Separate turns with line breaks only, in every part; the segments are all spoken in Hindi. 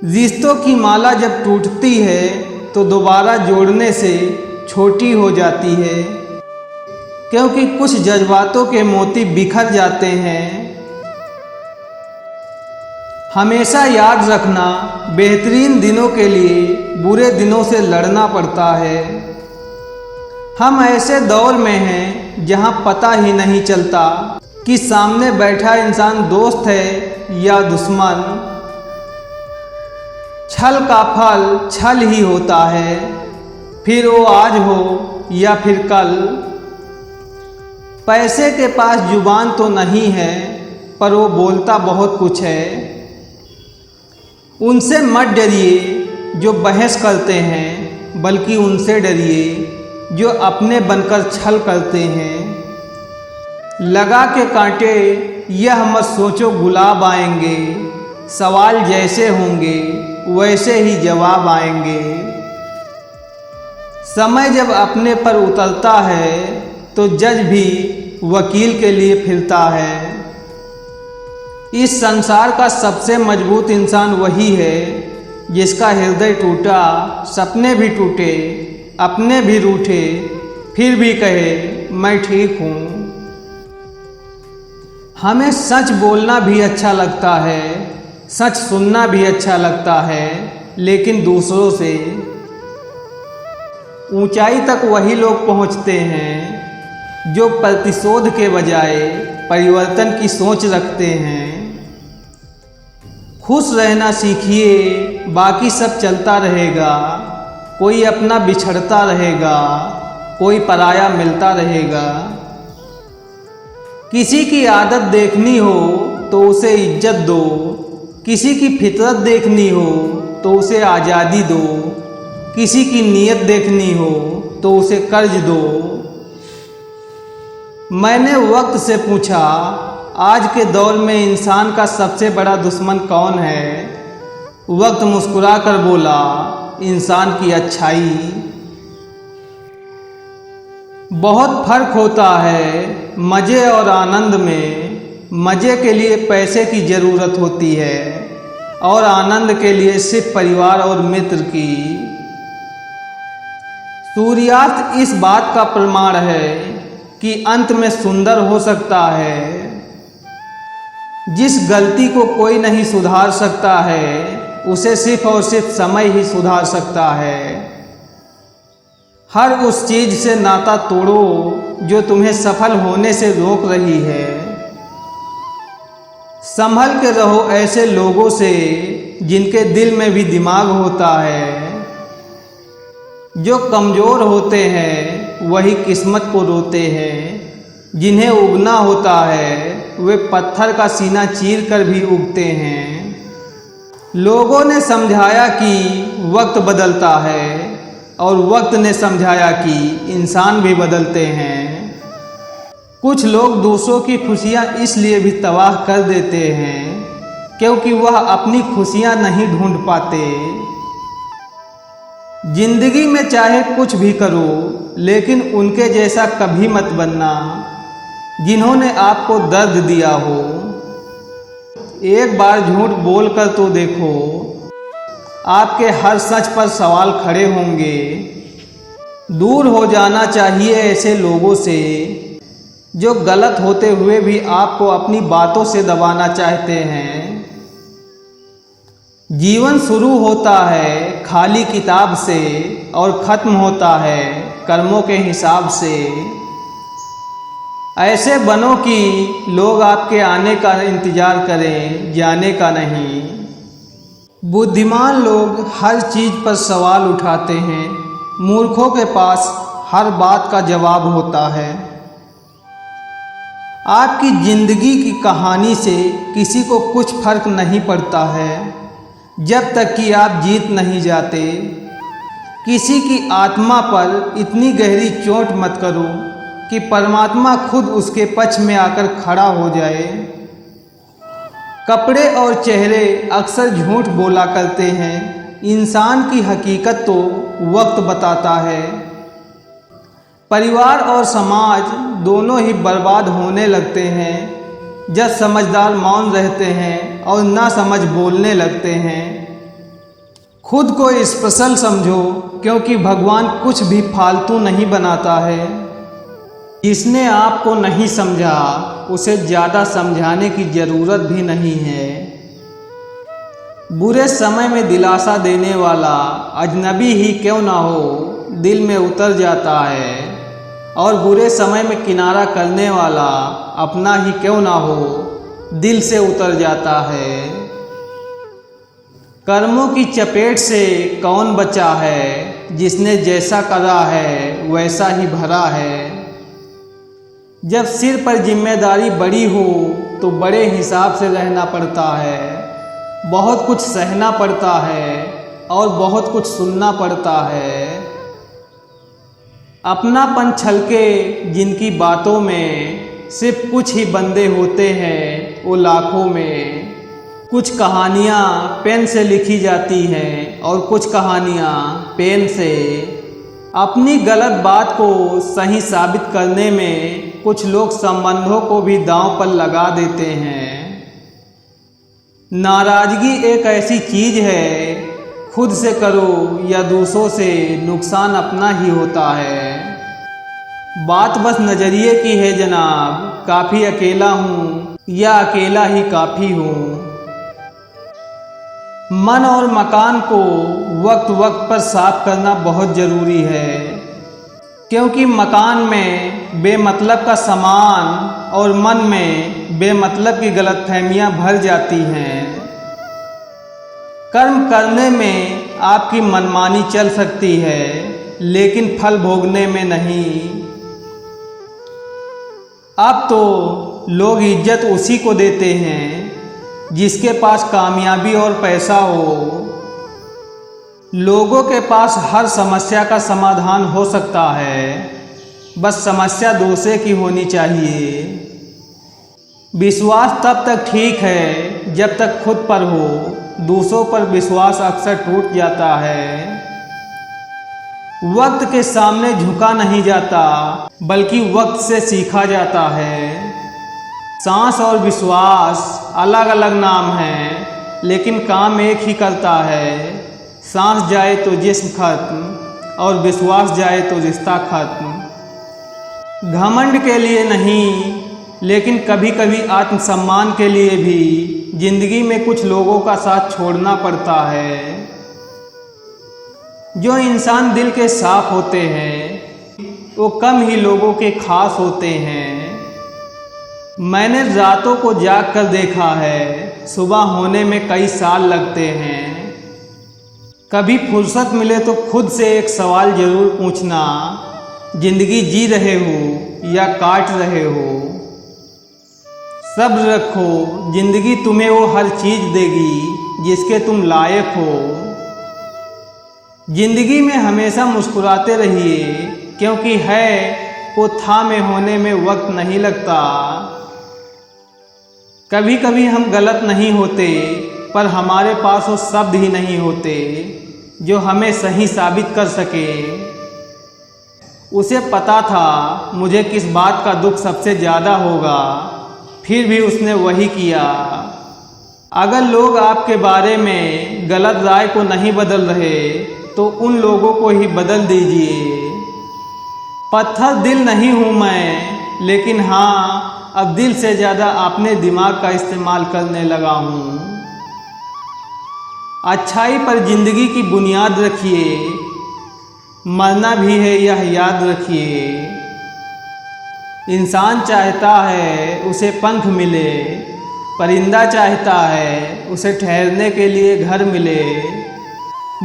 रिश्तों की माला जब टूटती है तो दोबारा जोड़ने से छोटी हो जाती है, क्योंकि कुछ जज्बातों के मोती बिखर जाते हैं। हमेशा याद रखना, बेहतरीन दिनों के लिए बुरे दिनों से लड़ना पड़ता है। हम ऐसे दौर में हैं जहां पता ही नहीं चलता कि सामने बैठा इंसान दोस्त है या दुश्मन। छल का फल छल ही होता है, फिर वो आज हो या फिर कल। पैसे के पास जुबान तो नहीं है, पर वो बोलता बहुत कुछ है। उनसे मत डरिए जो बहस करते हैं, बल्कि उनसे डरिए जो अपने बनकर छल करते हैं। लगा के कांटे यह मत सोचो गुलाब आएंगे, सवाल जैसे होंगे वैसे ही जवाब आएंगे। समय जब अपने पर उतरता है तो जज भी वकील के लिए फिरता है। इस संसार का सबसे मजबूत इंसान वही है जिसका हृदय टूटा, सपने भी टूटे, अपने भी रूठे, फिर भी कहे मैं ठीक हूँ। हमें सच बोलना भी अच्छा लगता है, सच सुनना भी अच्छा लगता है, लेकिन दूसरों से। ऊंचाई तक वही लोग पहुँचते हैं जो प्रतिशोध के बजाय परिवर्तन की सोच रखते हैं। खुश रहना सीखिए, बाकी सब चलता रहेगा। कोई अपना बिछड़ता रहेगा, कोई पराया मिलता रहेगा। किसी की आदत देखनी हो तो उसे इज्जत दो, किसी की फितरत देखनी हो तो उसे आज़ादी दो, किसी की नीयत देखनी हो तो उसे कर्ज दो। मैंने वक्त से पूछा, आज के दौर में इंसान का सबसे बड़ा दुश्मन कौन है? वक्त मुस्कुरा कर बोला, इंसान की अच्छाई। बहुत फर्क होता है मज़े और आनंद में। मज़े के लिए पैसे की ज़रूरत होती है और आनंद के लिए सिर्फ परिवार और मित्र की। सूर्यास्त इस बात का प्रमाण है कि अंत में सुंदर हो सकता है। जिस गलती को कोई नहीं सुधार सकता है, उसे सिर्फ और सिर्फ समय ही सुधार सकता है। हर उस चीज़ से नाता तोड़ो जो तुम्हें सफल होने से रोक रही है। संभल के रहो ऐसे लोगों से जिनके दिल में भी दिमाग होता है। जो कमज़ोर होते हैं वही किस्मत को रोते हैं। जिन्हें उगना होता है वे पत्थर का सीना चीर कर भी उगते हैं। लोगों ने समझाया कि वक्त बदलता है और वक्त ने समझाया कि इंसान भी बदलते हैं। कुछ लोग दूसरों की खुशियाँ इसलिए भी तबाह कर देते हैं क्योंकि वह अपनी खुशियाँ नहीं ढूंढ पाते। जिंदगी में चाहे कुछ भी करो, लेकिन उनके जैसा कभी मत बनना जिन्होंने आपको दर्द दिया हो। एक बार झूठ बोल कर तो देखो, आपके हर सच पर सवाल खड़े होंगे। दूर हो जाना चाहिए ऐसे लोगों से जो गलत होते हुए भी आपको अपनी बातों से दबाना चाहते हैं। जीवन शुरू होता है खाली किताब से और ख़त्म होता है कर्मों के हिसाब से। ऐसे बनो कि लोग आपके आने का इंतज़ार करें, जाने का नहीं। बुद्धिमान लोग हर चीज़ पर सवाल उठाते हैं, मूर्खों के पास हर बात का जवाब होता है। आपकी ज़िंदगी की कहानी से किसी को कुछ फर्क नहीं पड़ता है जब तक कि आप जीत नहीं जाते। किसी की आत्मा पर इतनी गहरी चोट मत करो कि परमात्मा खुद उसके पक्ष में आकर खड़ा हो जाए। कपड़े और चेहरे अक्सर झूठ बोला करते हैं, इंसान की हकीकत तो वक्त बताता है। परिवार और समाज दोनों ही बर्बाद होने लगते हैं जब समझदार मौन रहते हैं और नासमझ बोलने लगते हैं। खुद को स्पेशल समझो, क्योंकि भगवान कुछ भी फालतू नहीं बनाता है। जिसने आपको नहीं समझा उसे ज़्यादा समझाने की ज़रूरत भी नहीं है। बुरे समय में दिलासा देने वाला अजनबी ही क्यों ना हो दिल में उतर जाता है, और बुरे समय में किनारा करने वाला अपना ही क्यों ना हो दिल से उतर जाता है। कर्मों की चपेट से कौन बचा है, जिसने जैसा करा है वैसा ही भरा है। जब सिर पर जिम्मेदारी बड़ी हो तो बड़े हिसाब से रहना पड़ता है। बहुत कुछ सहना पड़ता है और बहुत कुछ सुनना पड़ता है। अपनापन छलके जिनकी बातों में, सिर्फ कुछ ही बंदे होते हैं वो लाखों में। कुछ कहानियाँ पेन से लिखी जाती हैं और कुछ कहानियाँ पेन से। अपनी गलत बात को सही साबित करने में कुछ लोग संबंधों को भी दांव पर लगा देते हैं। नाराज़गी एक ऐसी चीज़ है, खुद से करो या दूसरों से, नुकसान अपना ही होता है। बात बस नज़रिए की है जनाब, काफ़ी अकेला हूँ या अकेला ही काफ़ी हूँ। मन और मकान को वक्त वक्त पर साफ करना बहुत ज़रूरी है, क्योंकि मकान में बेमतलब का सामान और मन में बेमतलब की गलतफहमियां भर जाती हैं। कर्म करने में आपकी मनमानी चल सकती है, लेकिन फल भोगने में नहीं। अब तो लोग इज्जत उसी को देते हैं जिसके पास कामयाबी और पैसा हो। लोगों के पास हर समस्या का समाधान हो सकता है, बस समस्या दूसरे की होनी चाहिए। विश्वास तब तक ठीक है जब तक खुद पर हो, दूसरों पर विश्वास अक्सर टूट जाता है। वक्त के सामने झुका नहीं जाता, बल्कि वक्त से सीखा जाता है। सांस और विश्वास अलग अलग नाम हैं, लेकिन काम एक ही करता है। सांस जाए तो जिस्म खत्म और विश्वास जाए तो रिश्ता खत्म। घमंड के लिए नहीं, लेकिन कभी कभी आत्मसम्मान के लिए भी जिंदगी में कुछ लोगों का साथ छोड़ना पड़ता है। जो इंसान दिल के साफ होते हैं वो कम ही लोगों के खास होते हैं। मैंने रातों को जाग कर देखा है, सुबह होने में कई साल लगते हैं। कभी फुर्सत मिले तो खुद से एक सवाल जरूर पूछना, जिंदगी जी रहे हो या काट रहे हो। सब्र रखो, जिंदगी तुम्हें वो हर चीज़ देगी जिसके तुम लायक हो। जिंदगी में हमेशा मुस्कुराते रहिए, क्योंकि है वो था में होने में वक्त नहीं लगता। कभी कभी हम गलत नहीं होते, पर हमारे पास वो शब्द ही नहीं होते जो हमें सही साबित कर सके। उसे पता था मुझे किस बात का दुख सबसे ज़्यादा होगा, फिर भी उसने वही किया। अगर लोग आपके बारे में गलत राय को नहीं बदल रहे तो उन लोगों को ही बदल दीजिए। पत्थर दिल नहीं हूँ मैं, लेकिन हाँ, अब दिल से ज़्यादा अपने दिमाग का इस्तेमाल करने लगा हूँ। अच्छाई पर जिंदगी की बुनियाद रखिए, मरना भी है यह याद रखिए। इंसान चाहता है उसे पंख मिले, परिंदा चाहता है उसे ठहरने के लिए घर मिले।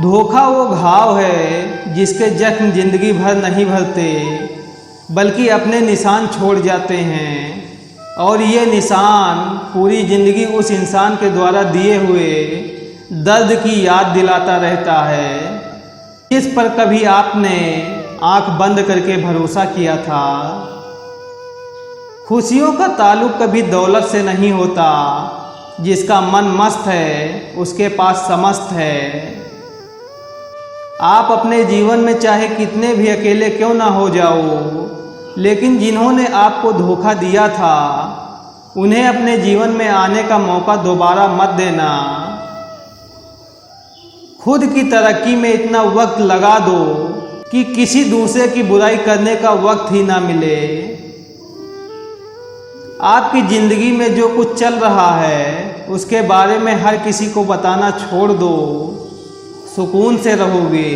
धोखा वो घाव है जिसके जख्म जिंदगी भर नहीं भरते, बल्कि अपने निशान छोड़ जाते हैं। और ये निशान पूरी ज़िंदगी उस इंसान के द्वारा दिए हुए दर्द की याद दिलाता रहता है, जिस पर कभी आपने आंख बंद करके भरोसा किया था। खुशियों का ताल्लुक कभी दौलत से नहीं होता, जिसका मन मस्त है उसके पास समस्त है। आप अपने जीवन में चाहे कितने भी अकेले क्यों ना हो जाओ, लेकिन जिन्होंने आपको धोखा दिया था उन्हें अपने जीवन में आने का मौका दोबारा मत देना। खुद की तरक्की में इतना वक्त लगा दो कि किसी दूसरे की बुराई करने का वक्त ही ना मिले। आपकी ज़िंदगी में जो कुछ चल रहा है उसके बारे में हर किसी को बताना छोड़ दो, सुकून से रहोगे।